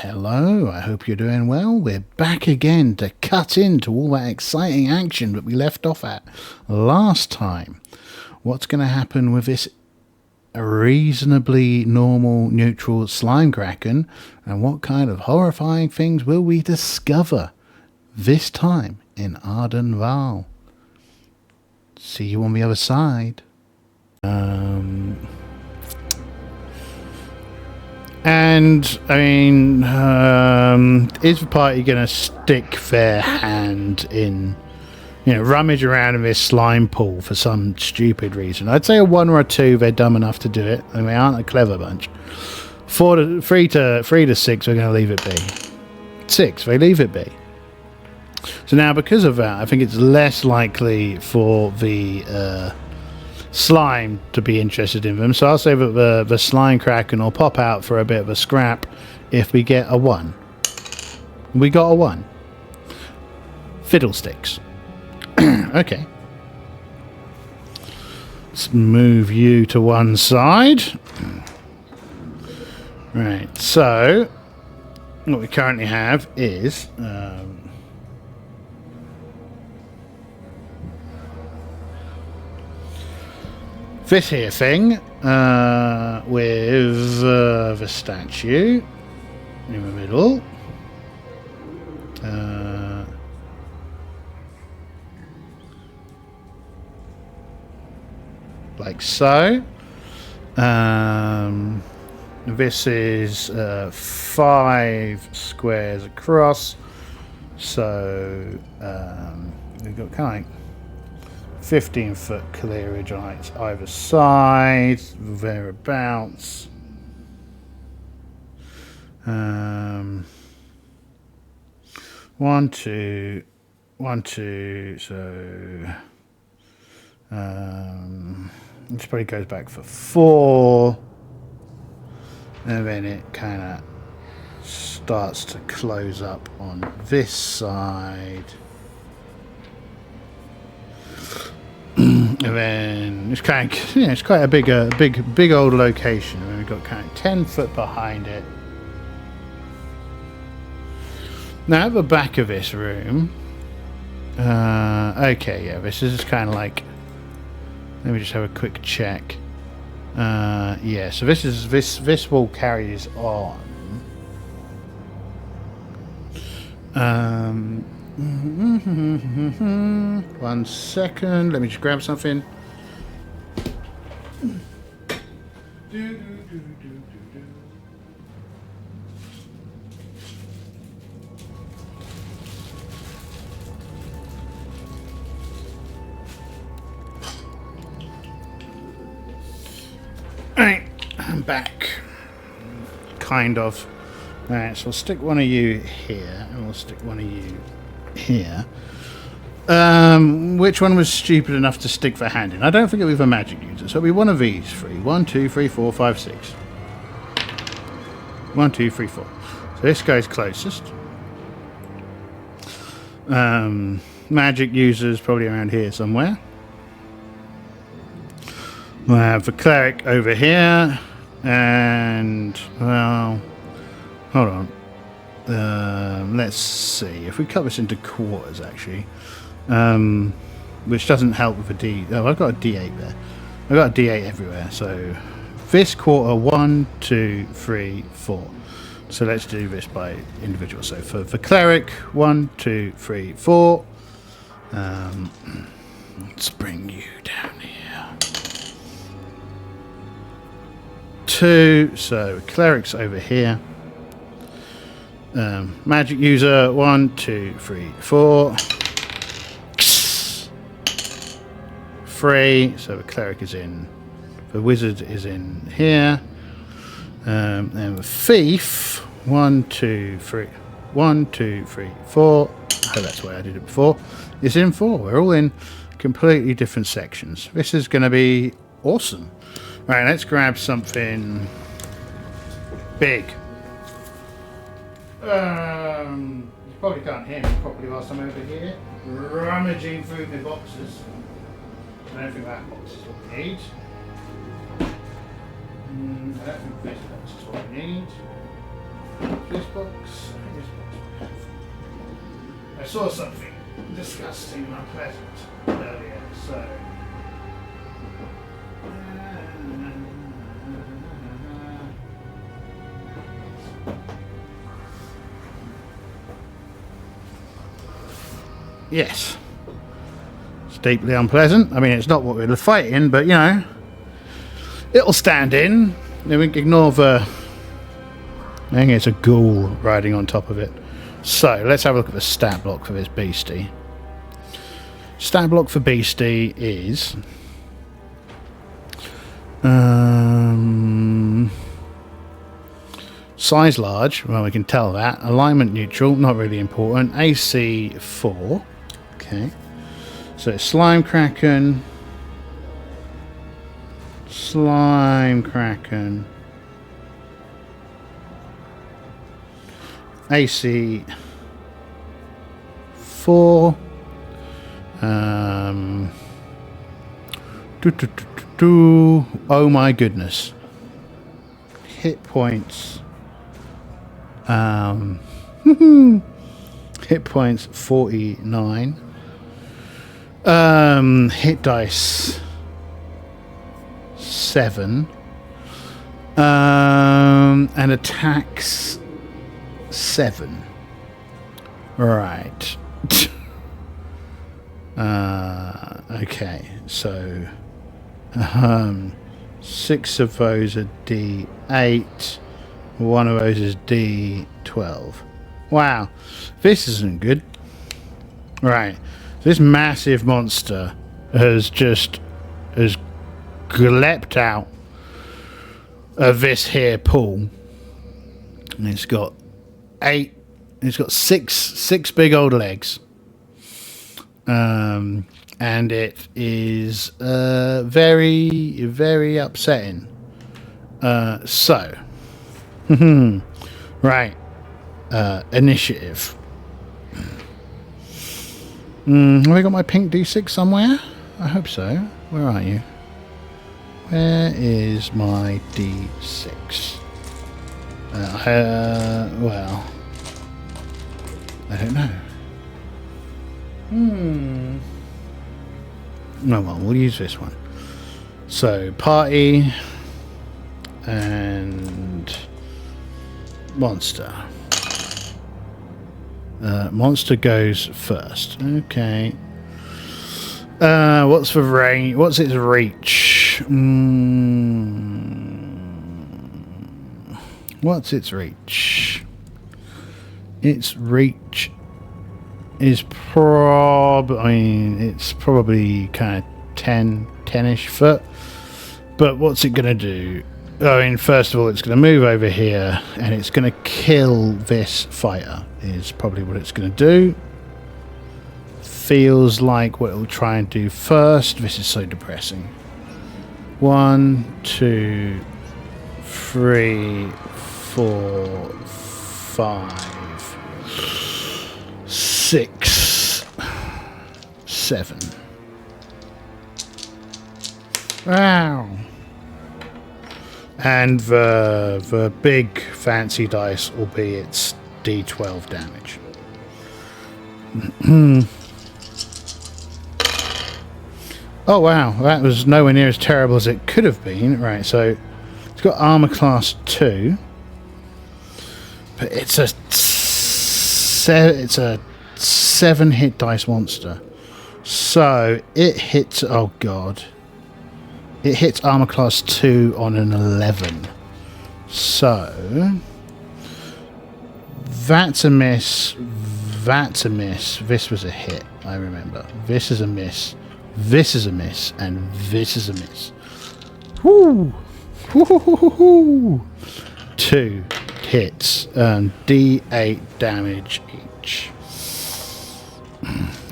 Hello, I hope you're doing well. We're back again to cut into all that exciting action that we left off at last time. What's going to happen with this reasonably normal neutral slime kraken, and what kind of horrifying things will we discover this time in Arden Val? See you on the other side. And, I mean, is the party going to stick their hand in, rummage around in this slime pool for some stupid reason? I'd say a 1 or a 2, they're dumb enough to do it. I mean, they aren't a clever bunch. 3 to 6, we're going to leave it be. 6, they leave it be. So now, because of that, I think it's less likely for the slime to be interested in them, so I'll say that the slime kraken will pop out for a bit of a scrap if we get a 1. We got a 1. Fiddlesticks. Okay. Let's move you to one side. Right, so what we currently have is this here thing with the statue in the middle. Like so. This is 5 squares across. So we've got kind of like 15-foot clearage on either side, thereabouts. 1, 2, 1, 2. So this probably goes back for 4, and then it kind of starts to close up on this side. And then it's kind of, it's quite a big old location. And we've got kind of 10 foot behind it. Now at the back of this room, okay, yeah, this is kind of like. Let me just have a quick check. Yeah, so this wall carries on. 1 second, let me just grab something. Alright, I'm back. Kind of. Alright, so I'll stick one of you here, and we'll stick one of you here. Which one was stupid enough to stick the hand in? I don't think it'll be the magic user, so it'll be one of these 3. 1, 2, 3, 4, 5, 6. 1, 2, 3, 4. So this guy's closest. Magic user's probably around here somewhere. We'll have the cleric over here, and, well, hold on. Let's see. If we cut this into quarters, actually, which doesn't help with a D. Oh, I've got a D8 there. I've got a D8 everywhere. So this quarter, 1, 2, 3, 4. So let's do this by individual. So for the cleric, 1, 2, 3, 4. Let's bring you down here. 2. So cleric's over here. Magic user 1, 2, 3, 4. 3. So the cleric is in. The wizard is in here. And the thief 1, 2, 3. 1, 2, 3, 4. Oh, that's why I did it before. Is in 4. We're all in completely different sections. This is going to be awesome. Right, let's grab something big. You probably can't hear me properly whilst I'm over here rummaging through the boxes. I don't think that box is what we need. I don't think this box is what we need. This box. I saw something disgusting and unpleasant earlier, so. Yes. It's deeply unpleasant. I mean, it's not what we're fighting, but you know, it'll stand in. Then we can ignore the. I think it's a ghoul riding on top of it. So let's have a look at the stat block for this beastie. Stat block for beastie is size large. Well, we can tell that. Alignment neutral, not really important. AC 4. Okay. So it's Slime Kraken. AC 4. Oh my goodness. Hit points. Hit points 49. Hit dice 7. And attacks 7. Right. Okay, so 6 of those are D8, 1 of those is D12. Wow, this isn't good. Right, this massive monster has leapt out of this here pool, and it's got 6 big old legs. And it is very, very upsetting. So, right, initiative. Have I got my pink D6 somewhere? I hope so. Where are you? Where is my D6? Well, I don't know. No, well, we'll use this one. So, party and monster. Monster goes first. Okay. What's the range? What's its reach? What's its reach? Its reach is it's probably kind of 10-ish foot. But what's it going to do? I mean, first of all, it's going to move over here and it's going to kill this fighter, is probably what it's going to do. Feels like what it'll try and do first. This is so depressing. 1, 2, 3, 4, 5, 6, 7. Wow. And the big fancy dice will be its D12 damage. Oh wow, that was nowhere near as terrible as it could have been. Right, so it's got armor class 2, but it's a 7 hit dice monster. So it hits. Oh god, it hits armor class 2 on an 11. So that's a miss. That's a miss. This was a hit. I remember. This is a miss. This is a miss, and this is a miss. Woo! 2 hits, D8 damage each.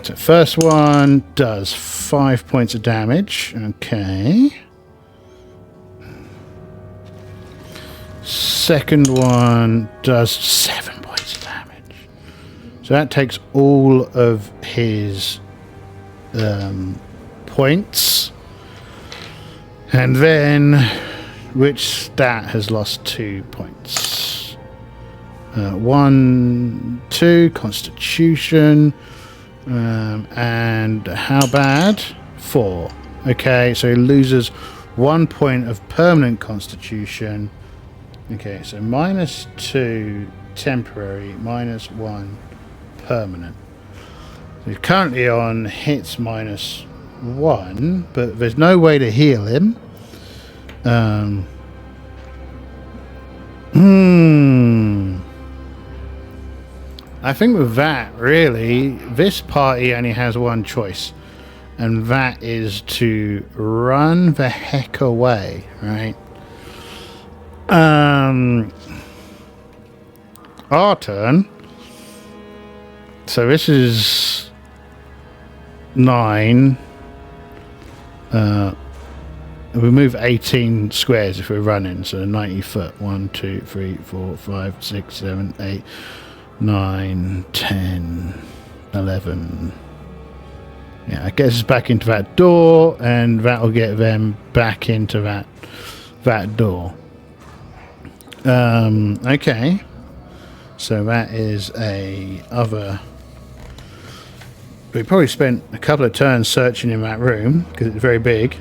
So first one does 5 points of damage. Okay. Second one does 7 points of damage. So that takes all of his points. And then which stat has lost 2 points? 1, 2 Constitution, and how bad? 4. Okay, so he loses 1 point of permanent Constitution. Okay, so -2 temporary, -1 permanent. So he's currently on hits -1, but there's no way to heal him. I think with that, really, this party only has one choice, and that is to run the heck away, right? Our turn. So this is 9. We move 18 squares if we're running, so 90 foot. 1, 2, 3, 4, 5, 6, 7, 8, 9, 10, 11. Yeah, it gets us back into that door, and that'll get them back into that door. Okay. So that is a other. We probably spent a couple of turns searching in that room because it's very big.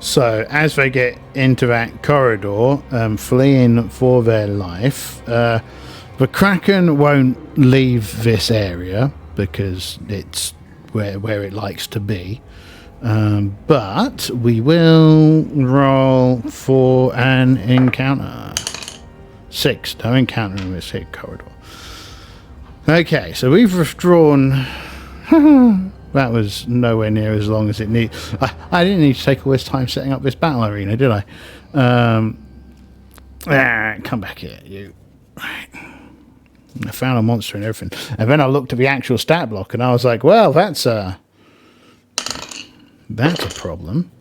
So as they get into that corridor, fleeing for their life, the Kraken won't leave this area because it's where it likes to be. But we will roll for an encounter. 6, no encounter in this hit corridor. Okay, so we've withdrawn. That was nowhere near as long as it needed. I didn't need to take all this time setting up this battle arena, did I? Come back here, you. Right. I found a monster and everything. And then I looked at the actual stat block and I was like, well, that's a problem.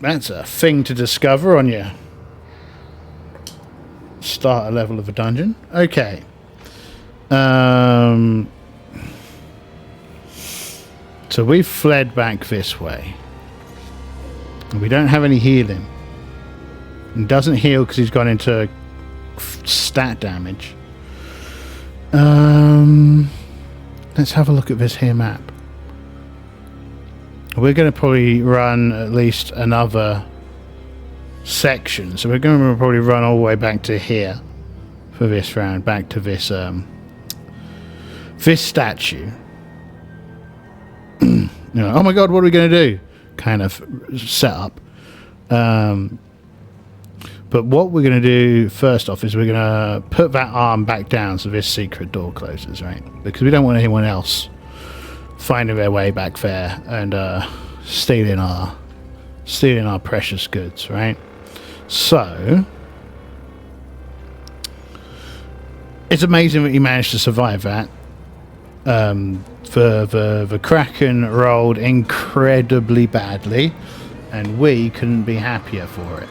That's a thing to discover on your starter level of a dungeon. Okay. So we've fled back this way. We don't have any healing. He doesn't heal because he's gone into stat damage. Let's have a look at this here map. We're going to probably run at least another section. So we're going to probably run all the way back to here for this round. Back to this this statue. You know, oh my god, what are we going to do? Kind of setup. But what we're going to do first off is we're going to put that arm back down so this secret door closes, right? Because we don't want anyone else finding their way back there and stealing our precious goods, right? So it's amazing that you managed to survive that. The Kraken rolled incredibly badly, and we couldn't be happier for it.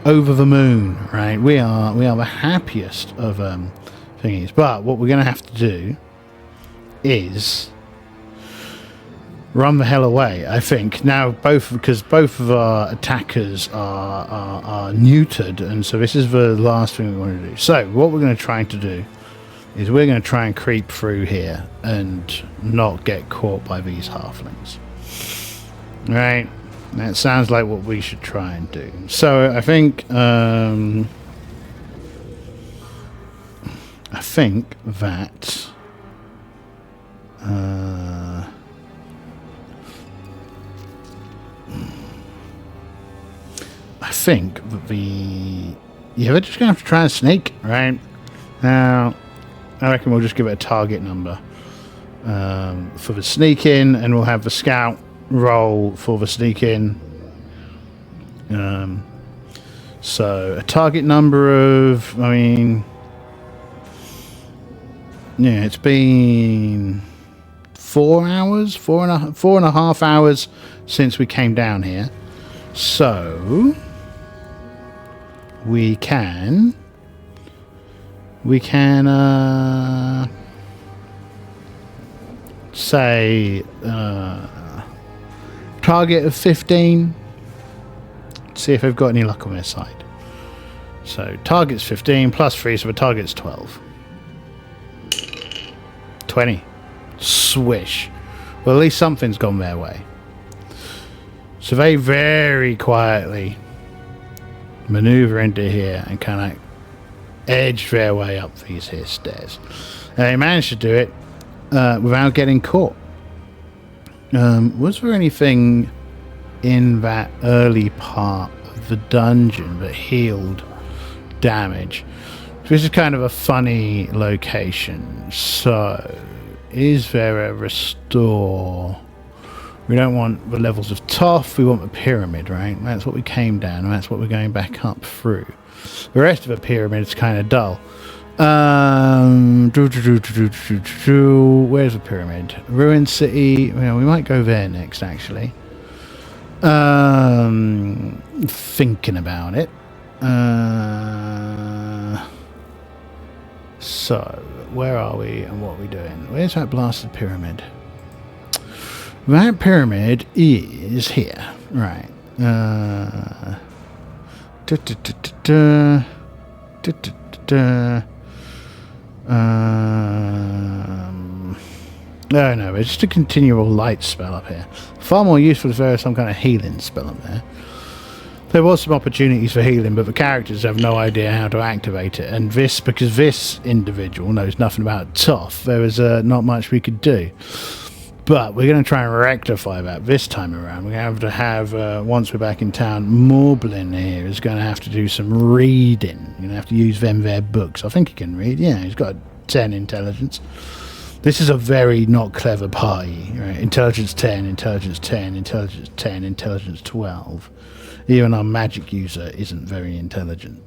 Over the moon, right? We are the happiest of thingies. But what we're going to have to do is run the hell away, I think. Now, because both of our attackers are neutered, and so this is the last thing we want to do. So what we're going to try to do is we're going to try and creep through here and not get caught by these halflings. Right? That sounds like what we should try and do. So I think that I think that we're just gonna have to try and sneak, right? Now I reckon we'll just give it a target number for the sneak in, and we'll have the scout roll for the sneak in. So a target number of, I mean, yeah, it's been 4 hours, four and a half hours since we came down here. So we can say target of 15. See if they've got any luck on their side. So target's 15 plus 3, so the target's 12. 20. Swish. Well, at least something's gone their way. So they very quietly maneuver into here and kind of edge their way up these here stairs. And they managed to do it without getting caught. Was there anything in that early part of the dungeon that healed damage? This is kind of a funny location. So, is there a restore? We don't want the levels of Toff, we want the pyramid, right? That's what we came down, and that's what we're going back up through. The rest of the pyramid is kind of dull. Where's the pyramid? Ruined City. Well, we might go there next, actually. Thinking about it. So, where are we and what are we doing? Where's that blasted pyramid? That pyramid is here. Right. Oh no, it's just a continual light spell up here. Far more useful if there was some kind of healing spell up there. There was some opportunities for healing, but the characters have no idea how to activate it. And this, because this individual knows nothing about Toff, there was not much we could do. But we're going to try and rectify that this time around. We're going to have, once we're back in town, Morblin here is going to have to do some reading. You're going to have to use them their books. I think he can read. Yeah, he's got 10 intelligence. This is a very not clever party. Right? Intelligence 10, intelligence 10, intelligence 10, intelligence 12. Even our magic user isn't very intelligent.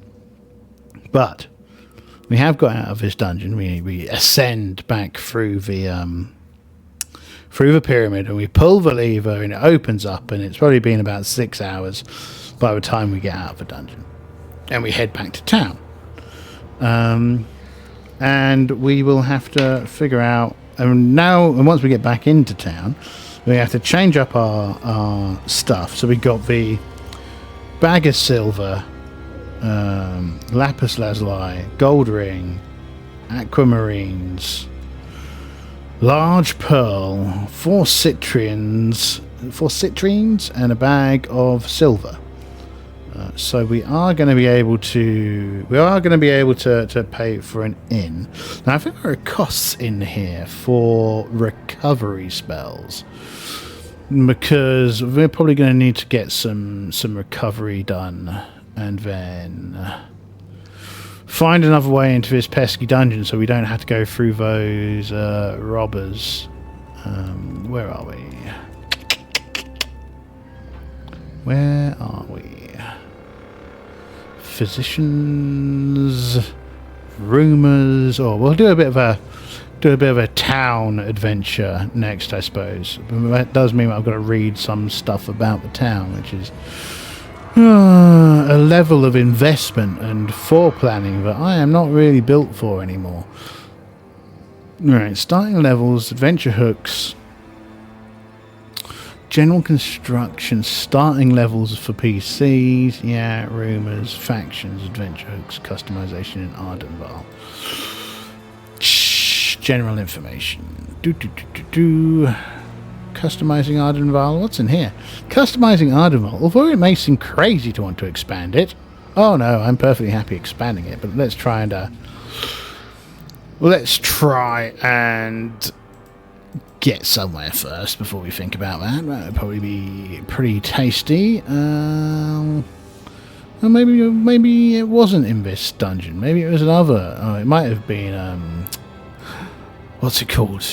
But we have got out of this dungeon. We ascend back through the pyramid, and we pull the lever, and it opens up, and it's probably been about 6 hours by the time we get out of the dungeon. And we head back to town. And we will have to figure out, and once we get back into town, we have to change up our stuff. So we got the bag of silver, lapis lazuli, gold ring, aquamarines, large pearl, 4 citrines, and a bag of silver. So we are going to be able to pay for an inn. Now I think there are costs in here for recovery spells, because we're probably going to need to get some recovery done, and then find another way into this pesky dungeon so we don't have to go through those robbers. Where are we? Where are we? Physicians, rumors. Oh, we'll do a bit of a town adventure next, I suppose. But that does mean I've got to read some stuff about the town, which is a level of investment and foreplanning that I am not really built for anymore. Right, starting levels, adventure hooks, general construction, starting levels for PCs, yeah, rumors, factions, adventure hooks, customization in Arden. General information. Customizing Ardenval. What's in here? Customizing Ardenval. Although it may seem crazy to want to expand it. Oh no, I'm perfectly happy expanding it. But let's try and get somewhere first before we think about that. That would probably be pretty tasty. Well, maybe it wasn't in this dungeon. Maybe it was another. Oh, it might have been. What's it called?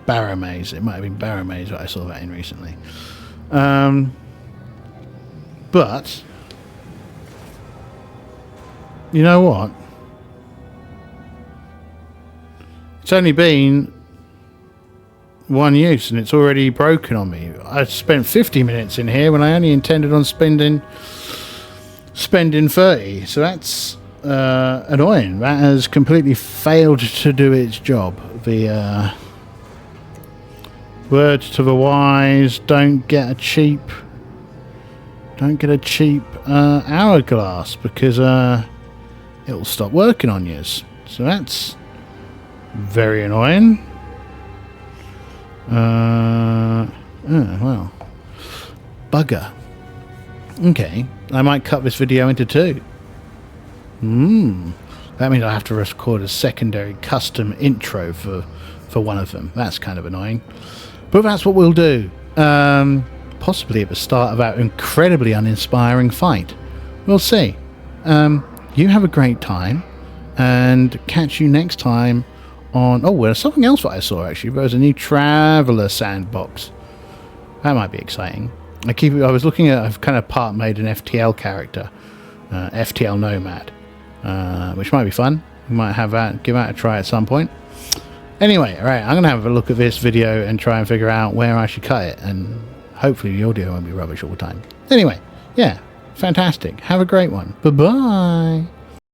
Barrow-Maze. It might have been Barrow-Maze that I saw that in recently. But you know what? It's only been one use and it's already broken on me. I spent 50 minutes in here when I only intended on spending 30. So that's annoying. That has completely failed to do its job. The words to the wise, don't get a cheap don't get a cheap hourglass because it'll stop working on you. So that's very annoying. Well, bugger. Okay, I might cut this video into two. That means I have to record a secondary custom intro for one of them. That's kind of annoying, but that's what we'll do. Possibly at the start of our incredibly uninspiring fight. We'll see. You have a great time, and catch you next time on... Oh, there's something else that I saw, actually. There's a new Traveller sandbox. That might be exciting. I was looking at... I've kind of part made an FTL character. FTL Nomad. Which might be fun. We might have that, give that a try at some point. Anyway, alright, I'm going to have a look at this video and try and figure out where I should cut it, and hopefully the audio won't be rubbish all the time. Anyway, yeah, fantastic. Have a great one. Bye-bye.